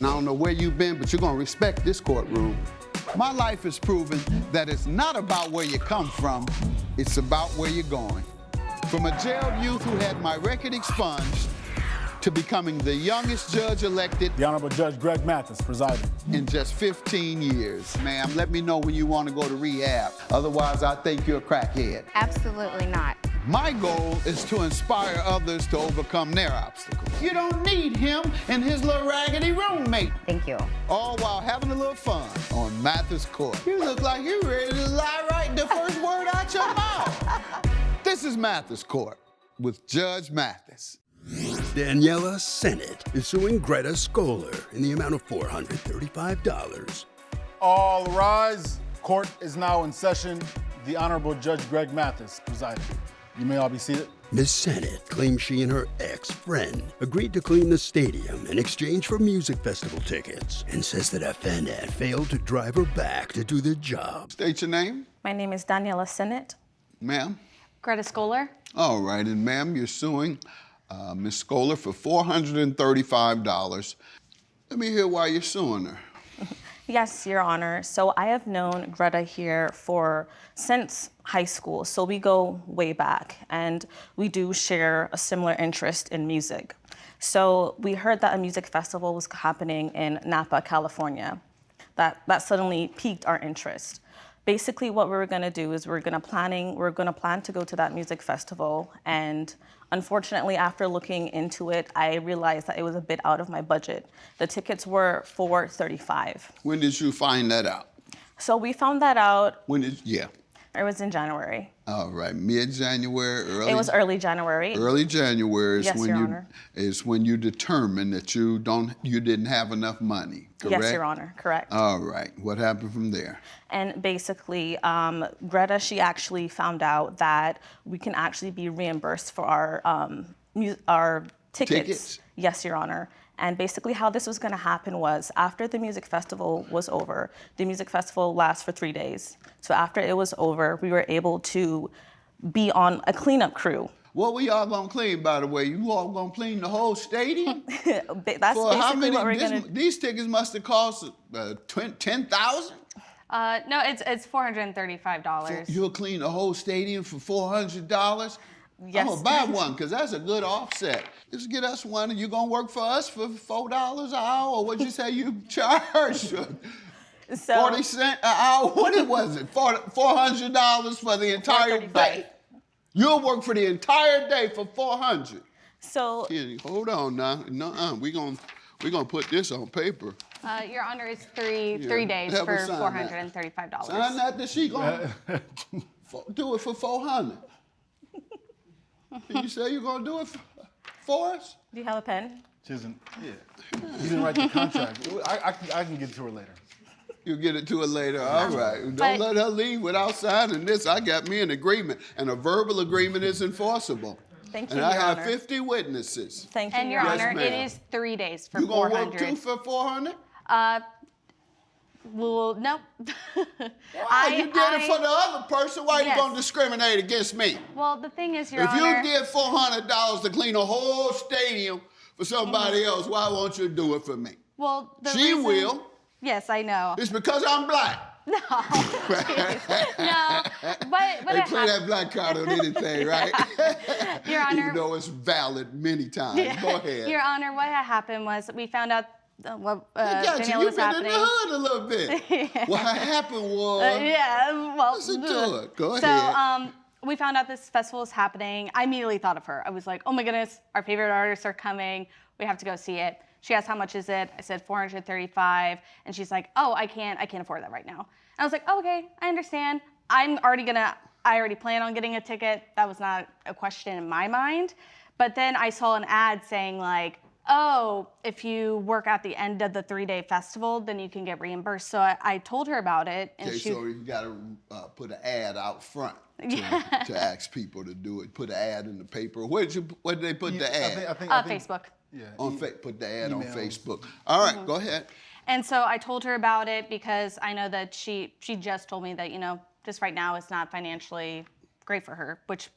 I don't know where you've been, but you're gonna respect this courtroom. My life has proven that it's not about where you come from, it's about where you're going. From a jailed youth who had my record expunged to becoming the youngest judge elected. The Honorable Judge Greg Mathis presiding. In just 15 years. Ma'am, let me know when you want to go to rehab. Otherwise, I think you're a crackhead. Absolutely not. My goal is to inspire others to overcome their obstacles. You don't need him and his little raggedy roommate. Thank you. All while having a little fun on Mathis Court. You look like you're ready to lie right the first word out your mouth. This is Mathis Court with Judge Mathis. Daniela Sennett is suing Greta Scholar in the amount of $435. All rise. Court is now in session. The Honorable Judge Greg Mathis presiding. You may all be seated. Ms. Sennett claims she and her ex-friend agreed to clean the stadium in exchange for music festival tickets and says that Afenet failed to drive her back to do the job. State your name. My name is Daniela Sennett. Ma'am. Greta Scholar. All right, and ma'am, you're suing Ms. Scholar for $435. Let me hear why you're suing her. Yes, Your Honor. So I have known Greta here since high school. So we go way back, and we do share a similar interest in music. So we heard that a music festival was happening in Napa, California. That suddenly piqued our interest. Basically, what we were going to do is we're going to plan to go to that music festival, and unfortunately, after looking into it, I realized that it was a bit out of my budget. The tickets were $435. When did you find that out? So we found that out. Yeah. It was in January. All right, mid-January, early? It was early January. Early January is Yes, when Your you Honor. is when you determined that you didn't have enough money, correct? Yes, Your Honor, correct. All right, what happened from there? And basically, Greta, she actually found out that we can actually be reimbursed for our tickets. Yes, Your Honor. And basically how this was gonna happen was after the music festival was over, the music festival lasts for 3 days. So after it was over, we were able to be on a cleanup crew. What were y'all gonna clean, by the way? You all gonna clean the whole stadium? That's For basically how many, what we're gonna. These tickets must have cost $10,000? No, it's $435. You'll clean the whole stadium for $400? Yes. I'm gonna buy one, because that's a good offset. Just get us one, and you're gonna work for us for $4 an hour, or what'd you say you charge? 40 cents an hour? What was it? $400 for the entire day? You'll work for the entire day for $400. So Hold on now. No, we're gonna put this on paper. Your Honor, it's three days Have for her sign that. $435. Sign that, that she gonna do it for $400. You say you're gonna do it for us? do you have a pen? She isn't. Yeah. You didn't write the contract. I can get to her later. You'll get it to her later. All right. Don't let her leave without signing this. I got me an agreement, and a verbal agreement is enforceable. Thank you, And I Your have Honor. 50 witnesses. Thank you, And Your Yes, Honor, ma'am. it is 3 days for You gonna work $400. too for $400? Well, no. Why? You did it for the other person. Why Yes. you gonna discriminate against me? Well, the thing is, Your If Honor. you did $400 to clean a whole stadium for somebody else, why won't you do it for me? Well, the She reason- will. Yes, I know. It's because I'm black. No, but They it play that black card on anything, right? Your Honor. Even though it's valid many times. Go ahead. Your Honor, what had happened was we found out what I got you. Daniela You've was been happening. in the hood a little bit. What happened was. Yeah, well. Listen to it. Go So, ahead. we found out this festival was happening. I immediately thought of her. I was like, oh my goodness, our favorite artists are coming. We have to go see it. She asked, how much is it? I said $435, and she's like, oh, I can't afford that right now. And I was like, oh, okay, I understand. I already plan on getting a ticket. That was not a question in my mind. But then I saw an ad saying like, oh, if you work at the end of the 3-day festival, then you can get reimbursed. So I told her about it. And Okay, she, so you got to put an ad out front to ask people to do it. Put an ad in the paper. Where did they put the ad? I think Facebook. Yeah. Put the ad on Emails. Facebook. All right, go ahead. And so I told her about it because I know that she just told me that, just right now it's not financially great for her, which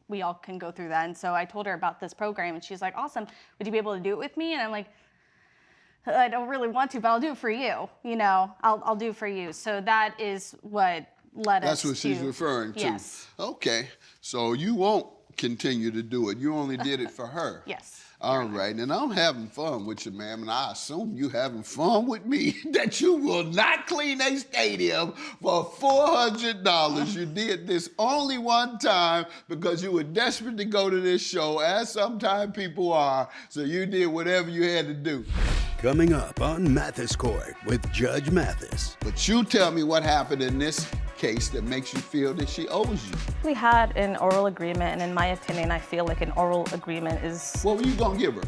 we all can go through that. And so I told her about this program, and she's like, awesome. Would you be able to do it with me? And I'm like, I don't really want to, but I'll do it for you. You know, I'll do it for you. So that is what led us That's what she's referring to. Yes. Okay, so you won't continue to do it. You only did it for her. Yes. All right, and I'm having fun with you, ma'am, and I assume you having fun with me that you will not clean a stadium for $400. You did this only one time because you were desperate to go to this show, as sometimes people are, so you did whatever you had to do. Coming up on Mathis Court with Judge Mathis. But you tell me what happened in this case that makes you feel that she owes you. We had an oral agreement, and in my opinion, I feel like an oral agreement is... What were you gonna give her?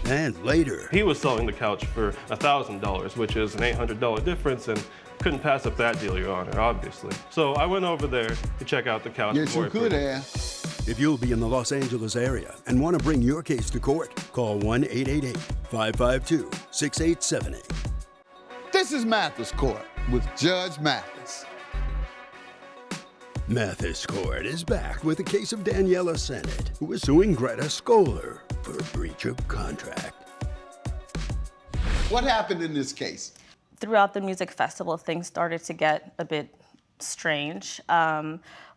And later, He was selling the couch for $1,000, which is an $800 difference, and couldn't pass up that deal, Your Honor, obviously. So I went over there to check out the couch. Yes, before you I could purchased. have. if you'll be in the Los Angeles area and want to bring your case to court, call 1-888-552-6878. This is Mathis Court with Judge Mathis. Mathis Court is back with a case of Daniela Sennett, who is suing Greta Scholar for breach of contract. What happened in this case? Throughout the music festival, things started to get a bit strange.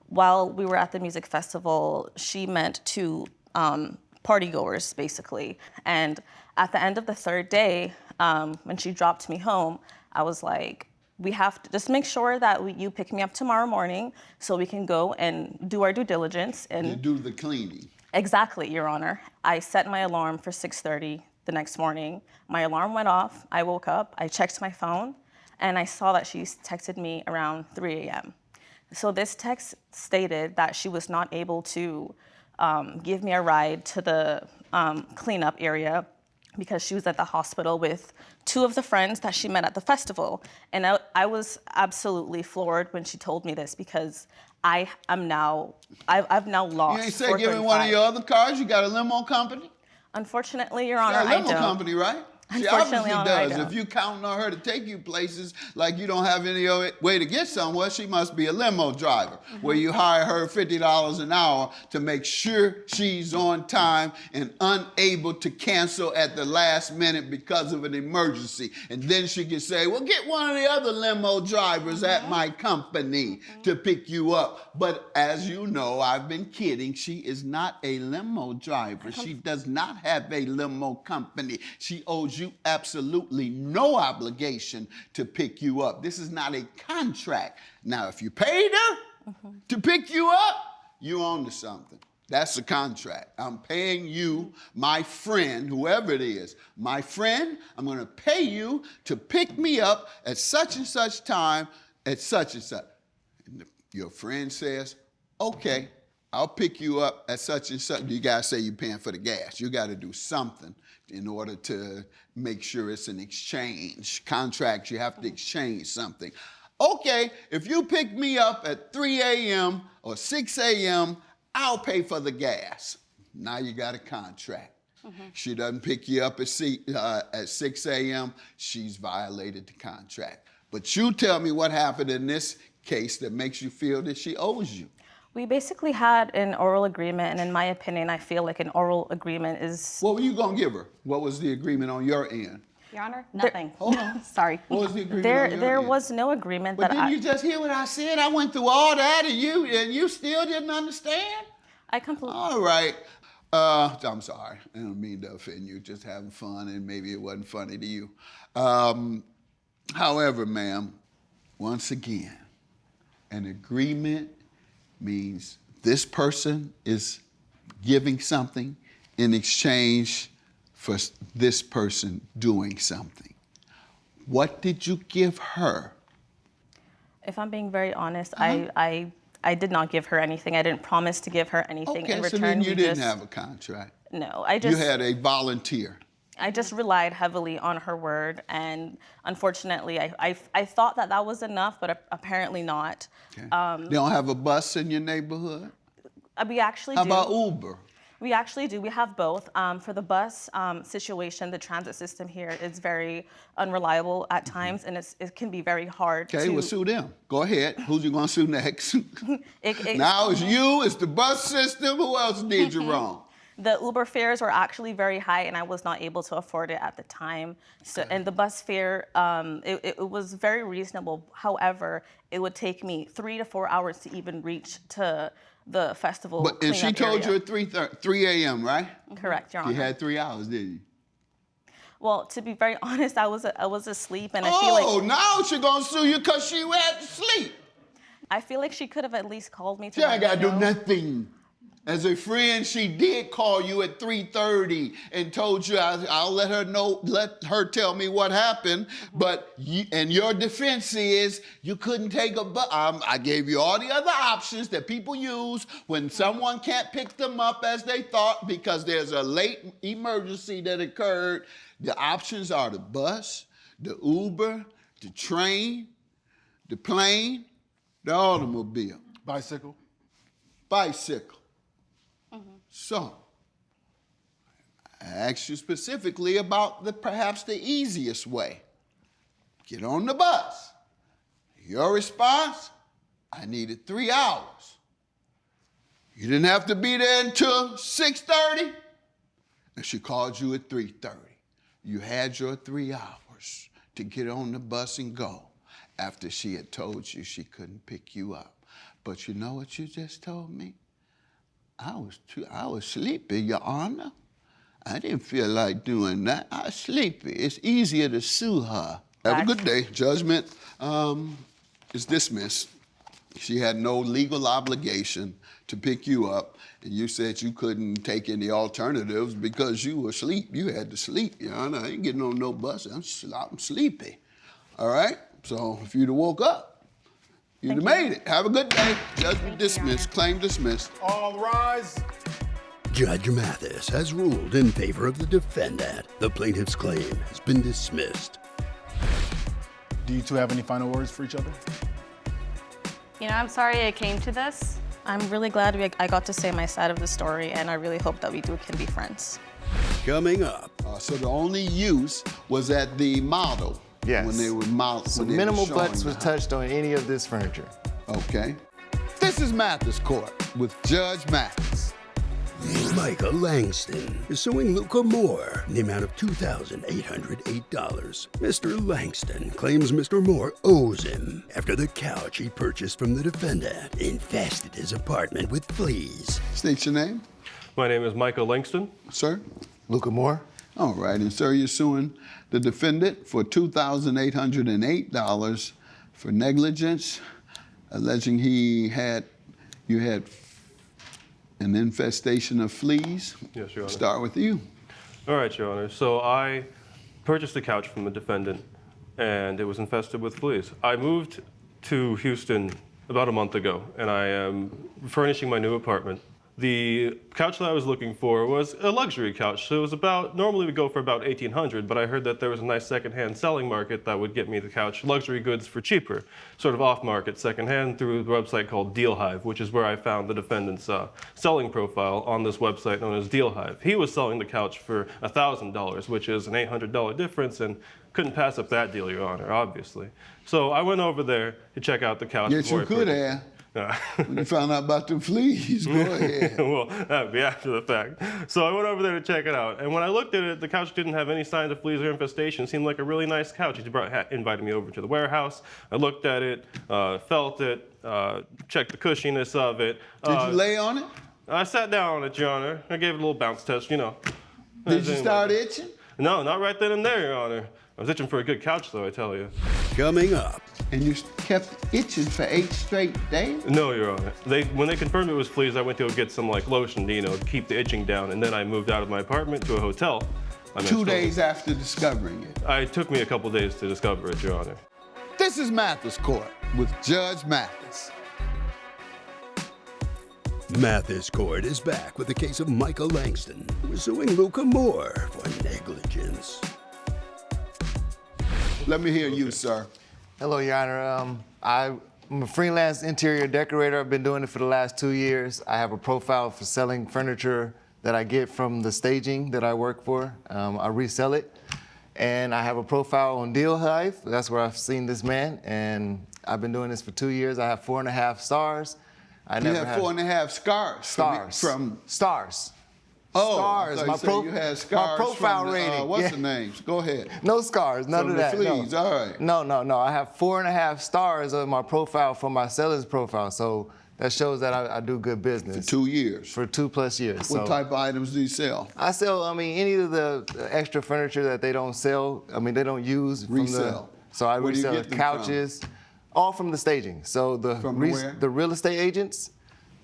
While we were at the music festival, she met two partygoers, basically. And at the end of the third day, when she dropped me home, I was like, we have to just make sure that you pick me up tomorrow morning so we can go and do our due diligence. And You do the cleaning. Exactly, Your Honor. I set my alarm for 6:30 the next morning. My alarm went off. I woke up, I checked my phone, and I saw that she texted me around 3 a.m. So this text stated that she was not able to give me a ride to the cleanup area because she was at the hospital with two of the friends that she met at the festival. And I was absolutely floored when she told me this because I've now lost. You ain't say give me one of your other cars? You got a limo company? Unfortunately, Your You Honor, got a I limo don't. company, right? She Unfortunately, obviously Your Honor, I does. don't. If you counting on her to take you places like you don't have any other way to get somewhere, she must be a limo driver, where you hire her $50 an hour to make sure she's on time and unable to cancel at the last minute because of an emergency. And then she can say, well, get one of the other limo drivers at my company to pick you up. But as you know, I've been kidding. She is not a limo driver. She does not have a limo company. She owes you absolutely no obligation to pick you up. This is not a contract. Now, if you paid her to pick you up, you own to something. That's the contract. I'm paying you, my friend, whoever it is, my friend, I'm going to pay you to pick me up at such and such time at such and such. And your friend says, okay, I'll pick you up at such and such. You got to say you're paying for the gas. You got to do something in order to make sure it's an exchange. Contract, you have to exchange something. Okay, if you pick me up at 3 a.m. or 6 a.m., I'll pay for the gas. Now you got a contract. She doesn't pick you up at 6 a.m., she's violated the contract. But you tell me what happened in this case that makes you feel that she owes you. We basically had an oral agreement, and in my opinion, I feel like an oral agreement is... What were you gonna give her? What was the agreement on your end? Your Honor, nothing. Sorry. Sorry. What was the agreement on your end? There was no agreement But that didn't you just hear what I said? I went through all that and you still didn't understand? I completely... All right. I'm sorry. I don't mean to offend you. Just having fun, and maybe it wasn't funny to you. However, ma'am, once again, an agreement means this person is giving something in exchange for this person doing something. What did you give her? If I'm being very honest, I did not give her anything. I didn't promise to give her anything in Okay, return. so then you We didn't just- have a contract. No, You had a volunteer. I just relied heavily on her word, and unfortunately, I thought that was enough, but apparently not. Okay. They don't have a bus in your neighborhood? We actually How do. about Uber? We actually do. We have both. For the bus situation, the transit system here is very unreliable at times, and it can be very hard Okay, to... well, sue them. Go ahead. Who's you gonna sue next? It- Now it's you, it's the bus system. Who else did you wrong? The Uber fares were actually very high, and I was not able to afford it at the time. So, and the bus fare, it was very reasonable. However, it would take me 3 to 4 hours to even reach to the festival. But and she told you at 3 a.m., right? Correct, Your Honor. You had 3 hours, didn't you? Well, to be very honest, I was asleep, and I feel like. Oh, now she's gonna sue you because she had to sleep. I feel like she could have at least called me to She ain't let gotta me do know. nothing. As a friend, she did call you at 3:30 and told you I'll let her know, let her tell me what happened. But and your defense is you couldn't take a bus. I gave you all the other options that people use when someone can't pick them up as they thought because there's a late emergency that occurred. The options are the bus, the Uber, the train, the plane, the automobile. Bicycle. Bicycle. So, I asked you specifically about perhaps the easiest way. Get on the bus. Your response, I needed 3 hours. You didn't have to be there until 6:30, and she called you at 3:30. You had your 3 hours to get on the bus and go after she had told you she couldn't pick you up. But you know what you just told me? I was sleepy, Your Honor. I didn't feel like doing that. I was sleepy. It's easier to sue her. Have a good day. Judgment is dismissed. She had no legal obligation to pick you up, and you said you couldn't take any alternatives because you were asleep. You had to sleep, Your Honor. I ain't getting on no bus. I'm sleepy. All right? So if you'd have woke up, you'd have made it. Have a good day. Judgment dismissed. Claim dismissed. All rise. Judge Mathis has ruled in favor of the defendant. The plaintiff's claim has been dismissed. Do you two have any final words for each other? You know, I'm sorry it came to this. I'm really glad I got to say my side of the story, and I really hope that we can be friends. Coming up. So the only use was at the model. Yes. When they were So minimal butts was touched on any of this furniture. Okay. This is Mathis Court with Judge Mathis. Micah Langston is suing Luca Moore in the amount of $2,808. Mr. Langston claims Mr. Moore owes him after the couch he purchased from the defendant infested his apartment with fleas. State your name, My name is Michael Langston. sir. Luca Moore? All right, and sir, you're suing the defendant for $2,808 for negligence, alleging you had an infestation of fleas. Yes, Your Honor. Start with you. All right, Your Honor. So I purchased a couch from the defendant, and it was infested with fleas. I moved to Houston about a month ago, and I am furnishing my new apartment. The couch that I was looking for was a luxury couch. So it was normally we go for about $1,800, but I heard that there was a nice secondhand selling market that would get me the couch, luxury goods for cheaper, sort of off-market secondhand through the website called Deal Hive, which is where I found the defendant's selling profile on this website known as Deal Hive. He was selling the couch for $1,000, which is an $800 difference, and couldn't pass up that deal, Your Honor, obviously. So I went over there to check out the couch. Yes, you could have. When you found out about the fleas, go ahead. Well, that'd be after the fact. So I went over there to check it out. And when I looked at it, the couch didn't have any signs of fleas or infestation. It seemed like a really nice couch. He invited me over to the warehouse. I looked at it, felt it, checked the cushiness of it. Did you lay on it? I sat down on it, Your Honor. I gave it a little bounce test, you know. Did you start itching? No, not right then and there, Your Honor. I was itching for a good couch, though, I tell you. Coming up. And you kept itching for 8 straight days? No, Your Honor. When they confirmed it was fleas, I went to go get some lotion, to keep the itching down, and then I moved out of my apartment to a hotel. 2 days after discovering it. It took me a couple days to discover it, Your Honor. This is Mathis Court with Judge Mathis. Mathis Court is back with the case of Michael Langston, who is suing Luca Moore for negligence. Let me hear you, sir. Hello, Your Honor. I'm a freelance interior decorator. I've been doing it for the last 2 years. I have a profile for selling furniture that I get from the staging that I work for. I resell it. And I have a profile on Deal Hive. That's where I've seen this man. And I've been doing this for 2 years. I have 4.5 stars. You have 4.5 scars. Stars. From stars. Scars. I thought you had scars my profile from the, rating. what's Yeah. the names? Go ahead. No scars, none From of the that. fleas, no. all right. No. I have 4.5 stars on my profile for my seller's profile, so that shows that I do good business. 2 years. For 2+ years. What type of items do you sell? I sell, any of the extra furniture that they don't sell, they don't use. Resell. So I Where do you resell get them couches, all from the staging. So From where? the real estate agents,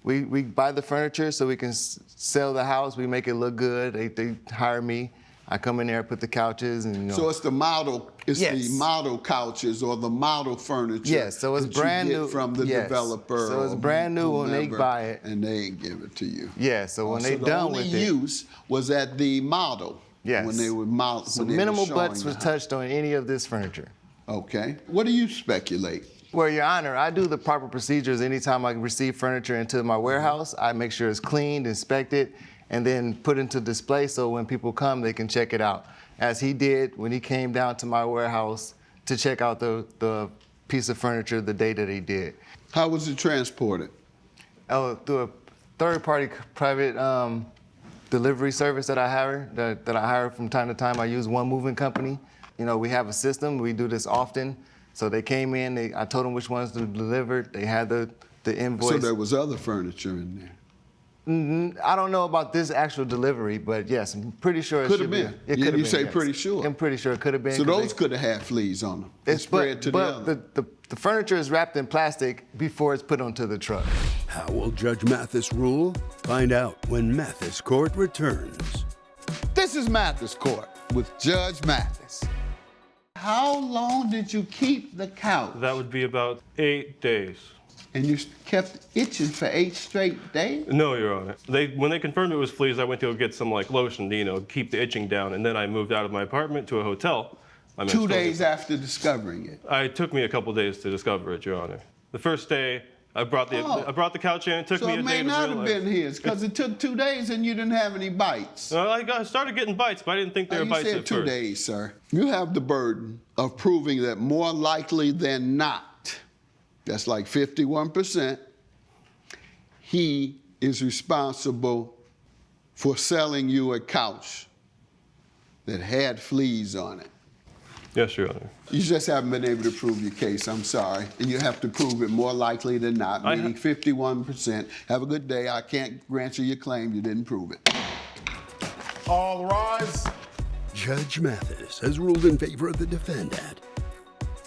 we buy the furniture so we can sell the house. We make it look good. They hire me. I come in there, put the couches, and So it's the model. It's Yes. the model couches or the model furniture. Yes, so it's that you brand get new from the yes. developer. So it's or brand new when they whomever, buy it. and they give it to you. Yeah, so when they the done only with it. use was at the model. Yes. When they were model. So when they were minimal showing butts the was house. touched on any of this furniture. Okay. What do you speculate? Well, Your Honor, I do the proper procedures anytime I receive furniture into my warehouse. I make sure it's cleaned, inspected, and then put into display so when people come, they can check it out. As he did when he came down to my warehouse to check out the piece of furniture the day that he did. How was it transported? Oh, through a third-party private delivery service that I hire from time to time. I use one moving company. We have a system. We do this often. So they came in. I told them which ones to deliver. They had the invoice. So there was other furniture in there. I don't know about this actual delivery, but yes, I'm pretty sure it Could should have been. It You- could have you been. say yes. pretty sure. I'm pretty sure it could have been. So 'cause those could have had fleas on them. It's But spread to the other. the furniture is wrapped in plastic before it's put onto the truck. How will Judge Mathis rule? Find out when Mathis Court returns. This is Mathis Court with Judge Mathis. How long did you keep the couch? That would be about 8 days. And you kept itching for 8 straight days? No, Your Honor. When they confirmed it was fleas, I went to go get some lotion to, keep the itching down, and then I moved out of my apartment to a hotel. 2 days after discovering it. It took me a couple days to discover it, Your Honor. The first day, I brought the couch in. It took So me a it day may to not have realize. been his, because it took 2 days and you didn't have any bites. I started getting bites, but I didn't think they were You bites said at 2 first. days, sir. You have the burden of proving that more likely than not, that's like 51%, he is responsible for selling you a couch that had fleas on it. Yes, Your Honor. You just haven't been able to prove your case, I'm sorry. And you have to prove it more likely than not, meaning 51%. Have a good day. I can't grant you your claim. You didn't prove it. All rise. Judge Mathis has ruled in favor of the defendant.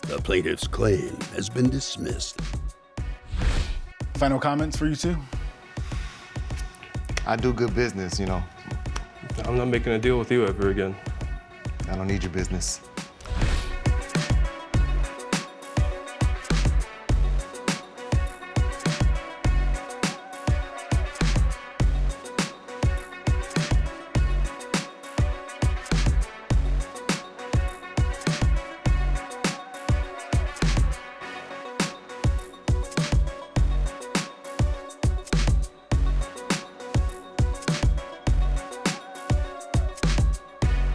The plaintiff's claim has been dismissed. Final comments for you two? I do good business, I'm not making a deal with you ever again. I don't need your business.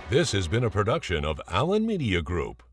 This has been a production of Allen Media Group.